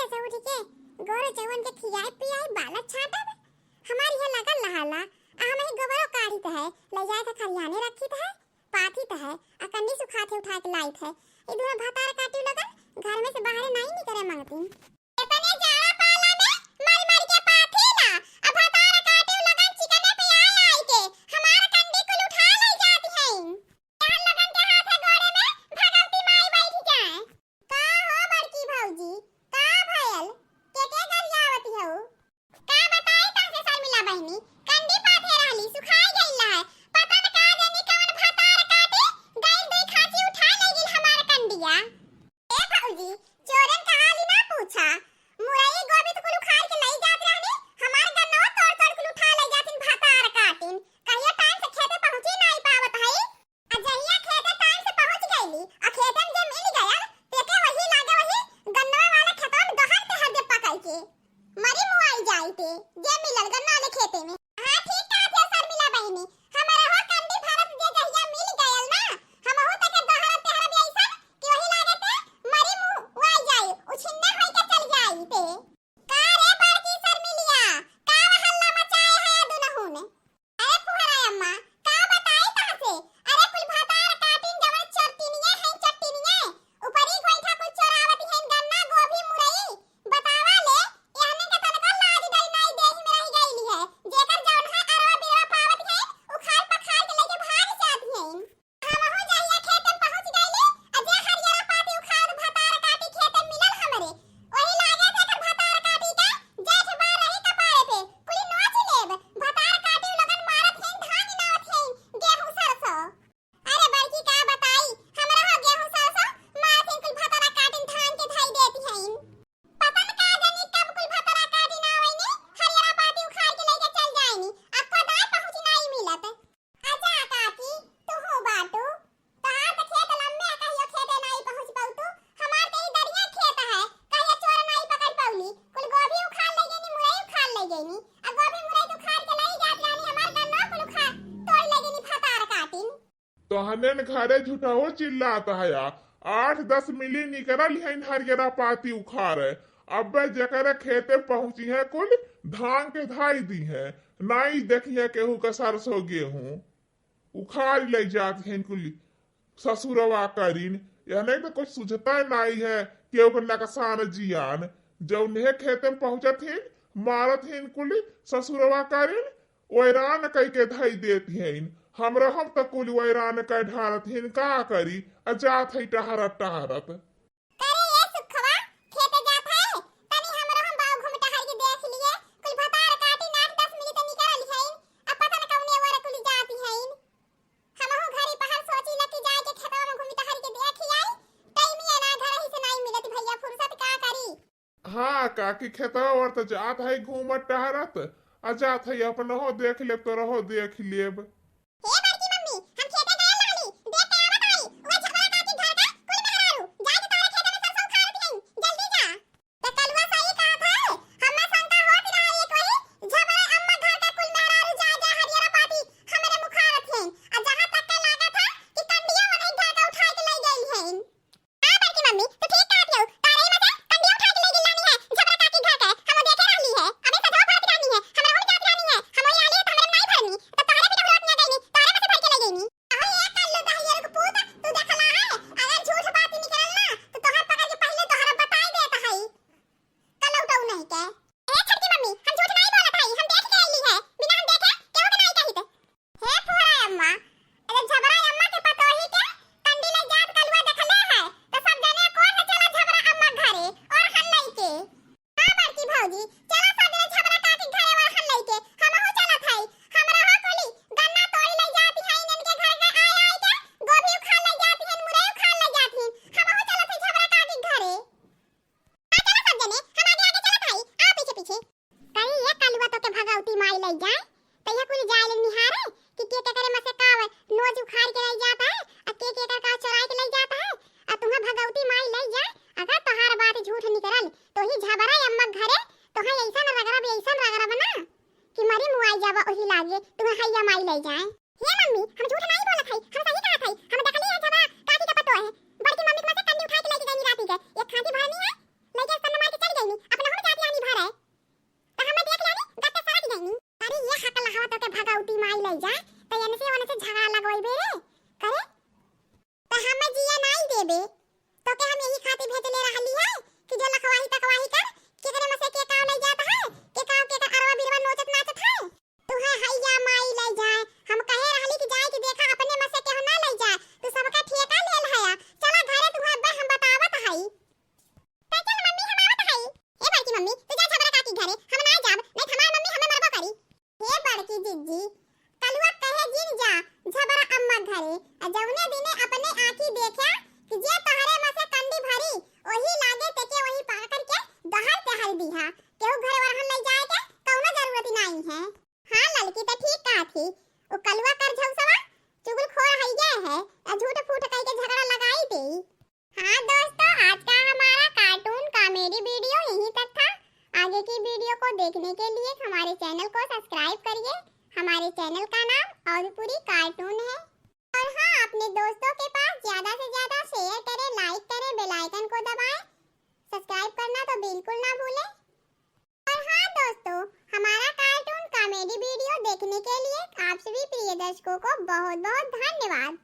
ऐसा उठ के गोरे चवन के खियाए पियाए बाला छाटब हमारी है लगन लहाला हम ही गोबरो काढ़ीत है ले जाए के खरियाने रखीत है पाथीत है आ कंडी सुखा के उठा के लाइत है ई दोनों भातार काटी लगन घर में से बाहर नहीं निकले मांगती इतने जाड़ा पाला में मर मर के पाथीला अब भातार काटी लगन चिकने पे आई के हमार कंडी कुल उठा ले जाती है यहां लगन के हाथ है गोड़े में भगवती माई बैठी जाए का हो बड़की भौजी का भयल के घर जावती हो का बताई तासे शर्मिला बहनी कंडी पाथे रहली सुखाई गईला है पता न का जानी कौन भातार काटे गई दई खांसी उठा ले गेल हमार कंडिया ए भौजी चोरन का हाल ना पूछा मुरई गोभी तो कुल उखाड़ के लई जात रहनी हमार गन्नवा तोड़ तोड़ कुल उठा ले जातिन भातार काटिन कहिया टाइम से खेते पहुंची नहीं पावत है अजहिया खेते टाइम से पहुंच गईली आ खेतन जे मिल गया तेके वही लागे वही गन्नवा वाला खेतवा में दहन ते हर दे पकाई के मरी मुआई जाईते जे मिलल गन्ना ले खेते में हां ठीक कहा थे शर्मिला बहनी हमारा हो कंडी भारत जे जहिया मिल गयल ना हम हो तक दहर ते हर ऐसा कि वही लागे ते मरी मुआई जाई उछिन्ने होई के चल जाईते का रे बड़की शर्मिलिया का हल्ला मचाए है दुनहु ने अरे फुहरा अम्मा का बताई तासे अरे कुल भातार काटिन जवन चरतिनिए हैं चट्टिनिए ऊपरी गोइठा कुल चोरावती हैं गन्ना गोभी मुरई बतावा ले याने के तनका लाज दई नहीं देह में रह गईली है जेकर जवन है अरवा बिरवा पावत है उखाड़ पखाड़ के लेके भाग जाती हैं हम हो जाइए खेतन पहुंच गईली अजे हरियारा पाती उखाड़ भातार काटी खेतन मिलल हमरे वही लागे थे कर भातार काटी का जेठ बार रही कपारे पे कुली नोच लेब भातार काटी लगन मारत हैं धान नावत हैं गेहूं सरसों अरे बड़की का बताई हमरा हो गेहूं सरसों मारत हैं कुल भातार काटिन धान के धाई देती हैं पता न का जानी कब कुल भातार काटी ना आईनी हरियारा पाती उखाड़ के लेके चल जाईनी अब पदाई पहुंच नहीं मिलत आजा काकी तू हो बाटू तहां त खेत लम्बे कहियो खेते नहीं पहुंच पाउतू हमार ते दरिया खेत है कहियो चोर नहीं पकड़ पाउली कुल गोभी उखाड़ ले गेनी मुरई उखाड़ ले गेनी आ गोभी मुरई तो उखाड़ के लई जात रानी हमार गन्ना कुल उखाड़ तोड़ ले गेनी भातार काटिन तोहने न घरे झूठाओ चिल्लाता है या 8-10 मिली निकल है हरियरा पाती उखाड़ अबे जकरे खेते पहुंची है कुल धान के धाई दी है नाई देखिए केहू का सरसों गेहूं उखाड़ ले जाती है कुल ससुरवा करीन यानी तो कुछ सुझता नहीं है केहू का नकसान जियान जब ने खेते में पहुंचत है मारत है कुल ससुरवा करीन वैरान कई के धाई देती है हमरा हम तक कुल वैरान कई ढारत है का करी अजात है टहरत टहरत करे ये सुखवा खेते जात है तनी हमरा हम बाव घूम टहर के देख लिए कुल भातार काटी 8-10 मिली तनी करल है अब पता न कौने वाला कुल जाती है हमहु घरी पहर सोची लकी जाए के खेतवा में घूम टहर के देखी आई टाइम ये ना घर ही से नहीं मिलत भैया फुर्सत का करी हाँ काकी खेतवा और तो जात है घूमत टहरत अजात है अपन हो देख ले तो रहो देख लेब हे बड़की मम्मी हम खेते गए लाली देख के आवत आई ओए झगड़ा काटी घर का कुल मेहरारू जाए के तारे खेते में सरसों खारत हैं जल्दी जा त कलवा सही कहा था हमें शंका होत रहा एक वही झगड़ा अम्मा घर का कुल मेहरारू जा जा हरियारा पाती हमरे मुखारत हैं और जहां तक के लागा था कि कंडिया वही घर का उठा के ले गई हैं हां बड़की मम्मी तो ठीक कहत हो तारे में से कंडिया उठा के ले गेलानी है झगड़ा काटी घर का हम देखे रहली है अबे सजाओ फरत रानी है हमरा हो जात रानी है हम आली तो हमरे नहीं भरनी तो तारे भी ढोलत ना गईनी तारे में से भर के ले गईनी अहो ये कर लो दहिया को पूत तू देखला है अगर झूठ बात निकलल ना तो तोहर पकड़ के पहले तोहरा बताई देता है कलौ तो नहीं के ए छटकी मम्मी हम झूठ नहीं बोलत है हम देख के आईली है बिना हम देखे केहू के नहीं कहित हे फुहरा अम्मा अगर झबरा अम्मा के पतो ही के कंडी ले जात कलवा देखले है तो सब जने कौन न चला झबरा अम्मा घरे और हल्लाई के हां बड़की भौजी चला सब जने झबरा काटी घरे और हल्लाई के हमहु चलत है हमरा हो कोली गन्ना तोड़ी ले जाती है इनके घर के आए आए के गोभी उखाड़ ले जाती है मुरई उखाड़ ले जाती है हमहु चलत है झबरा काटी घरे आ चला सब जने हम आगे आगे चलत है आ पीछे पीछे कहीं ये कलवा तो के भगावती माई ले जाए तैया कुल जाए ले निहारे कि के करे मसे काव नोज उखाड़ के ले जाता है आ के का चुरा के ले जाता है आ तुम्हां भगावती माई ले जाए अगर तोहार बात झूठ निकलल तो ही झबरा अम्मा घरे तो है ऐसा रगड़ा बना कि मरी मुआई जावा ओही लागे तुम्हें हैया माई ले जाए हे मम्मी हम झूठ नहीं बोलत है हम सही कहत है हम देखली है झबरा काटी का पतो है बड़की मम्मी के मसे कंडी उठा के लेके गई राती के एक खांची भरनी है लेके सन मार के चल गई नहीं अपना हम जाती आनी भर है तो हमें देख लानी गत्ते साथ गई नहीं अरे ये हकल हवा तो के भगाउती माई ले जा तो यानी से ओने से झगड़ा लगोई बे रे करे तो हमें जिया नहीं देबे तो के हम यही खातिर भेज ले रहली है कि जो लखवाही तकवाही कर केकरे में से के काव ले जाता है के अरवा बिरवा नोचत नाचत है तू है हैया माई ले जाए हम कहे रहली कि जाए कि देखा अपने में से के ना ले जाए तू सबका ठेका लेल है चला घरे तू है हम बतावत है तो चल मम्मी हम आवत है ए बड़की मम्मी तू जा झबरा काकी घरे हम ना जाब नहीं हमार मम्मी हमें मरबो करी हे बड़की जिज्जी कलुआ कहे जिन जा झबरा अम्मा घरे जौने दिने अपने आंखी देखा कि जे तहरे में से कंडी भरी ओही लागे तेके वही पाकर के दहर पे हल दिहा केहू घर वरहन ले जाए के कौनो जरूरत नहीं है हां लड़की तो ठीक कहा थी ओ कलुआ कर झौसवा चुगल खोर हइया है झूठ फूट कह के झगड़ा लगाई दे हां दोस्तों आज का हमारा कार्टून कॉमेडी वीडियो यहीं तक था आगे की वीडियो को देखने के लिए हमारे चैनल को सब्सक्राइब करिए हमारे चैनल का नाम औरपुरी कार्टून है और हाँ अपने दोस्तों के पास ज्यादा से ज्यादा शेयर करें लाइक करें बेल आइकन को दबाएं सब्सक्राइब करना तो बिल्कुल ना भूलें और हाँ दोस्तों हमारा कार्टून कॉमेडी वीडियो देखने के लिए आप सभी प्रिय दर्शकों को बहुत बहुत धन्यवाद।